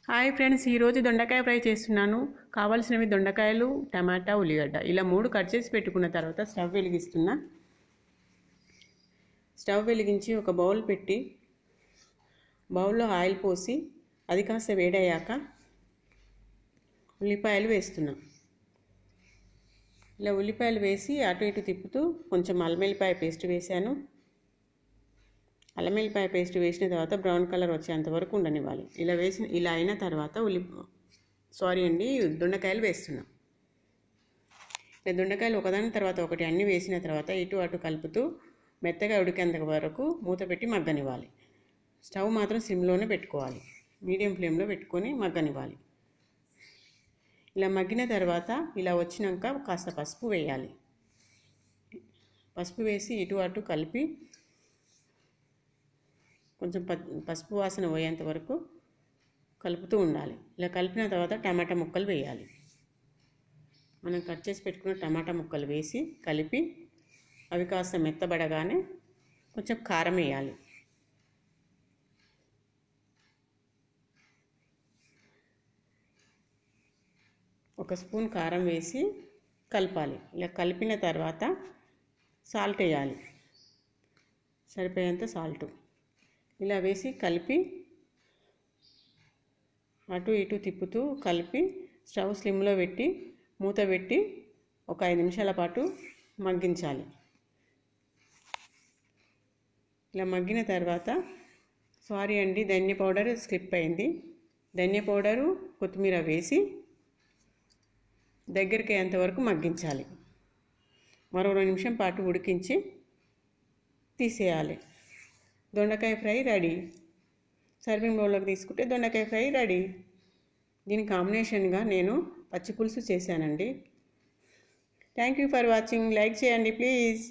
Hi friends, ఈరోజు దొండకాయ fry చేస్తున్నాను. కావాల్సినవి దొండకాయలు, టమాటా, ఉల్లిగడ్డ ఇలా 3 కట్ చేసి పెట్టుకున్న తర్వాత స్టవ్ వెలిగిస్తున్నా. స్టవ్ వెలిగించి ఒక బౌల్ పెట్టి బౌల్లో ఆయిల్ పోసి అది కాస్త వేడయ్యాక ఉల్లిపాయలు వేస్తున్నా. ఇలా ఉల్లిపాయలు వేసి అటు ఇటు తిప్పుతూ కొంచెం అల్లం వెల్లిపాయ పేస్ట్ వేసాను. అల్లం వెల్లిపాయ పేస్ట్ వేసిన తర్వాత బ్రౌన్ కలర్ వచ్చేంత వరకు ఉండనివ్వాలి. ఇలా అయిన తర్వాత దొండకాయలు వేస్తున్నాం. ఇలా దొండకాయలు ఒకదాని తర్వాత ఒకటి అన్నీ వేసిన తర్వాత ఇటు అటు కలుపుతూ మెత్తగా ఉడికేంత వరకు మూత పెట్టి మగ్గనివ్వాలి. స్టవ్ మాత్రం సిమ్లోనే పెట్టుకోవాలి, మీడియం ఫ్లేమ్లో పెట్టుకొని మగ్గనివ్వాలి. ఇలా మగ్గిన తర్వాత ఇలా వచ్చినాక కాస్త పసుపు వేయాలి. పసుపు వేసి ఇటు అటు కలిపి కొంచెం పసుపు వాసన పోయేంత వరకు కలుపుతూ ఉండాలి. ఇలా కలిపిన తర్వాత టమాటా ముక్కలు వేయాలి. మనం కట్ చేసి పెట్టుకున్న టమాటా ముక్కలు వేసి కలిపి అవి కాస్త మెత్తబడగానే కొంచెం కారం వేయాలి. ఒక స్పూన్ కారం వేసి కలపాలి. ఇలా కలిపిన తర్వాత సాల్ట్ వేయాలి, సరిపోయేంత సాల్ట్. ఇలా వేసి కలిపి అటు ఇటు తిప్పుతూ కలిపి స్టవ్ స్లిమ్లో పెట్టి మూత పెట్టి ఒక 5 నిమిషాల పాటు మగ్గించాలి. ఇలా మగ్గిన తర్వాత ధనియా పౌడర్ స్లిప్ అయింది. ధనియా పౌడరు, కొత్తిమీర వేసి దగ్గరికి అయ్యేంతవరకు మగ్గించాలి. మరో 2 నిమిషం పాటు ఉడికించి తీసేయాలి. దొండకాయ ఫ్రై రెడీ. సర్వింగ్ బౌల్లోకి తీసుకుంటే దొండకాయ ఫ్రై రెడీ. దీని కాంబినేషన్గా నేను పచ్చి పులుసు చేశానండి. Thank you for watching. Like చేయండి ప్లీజ్.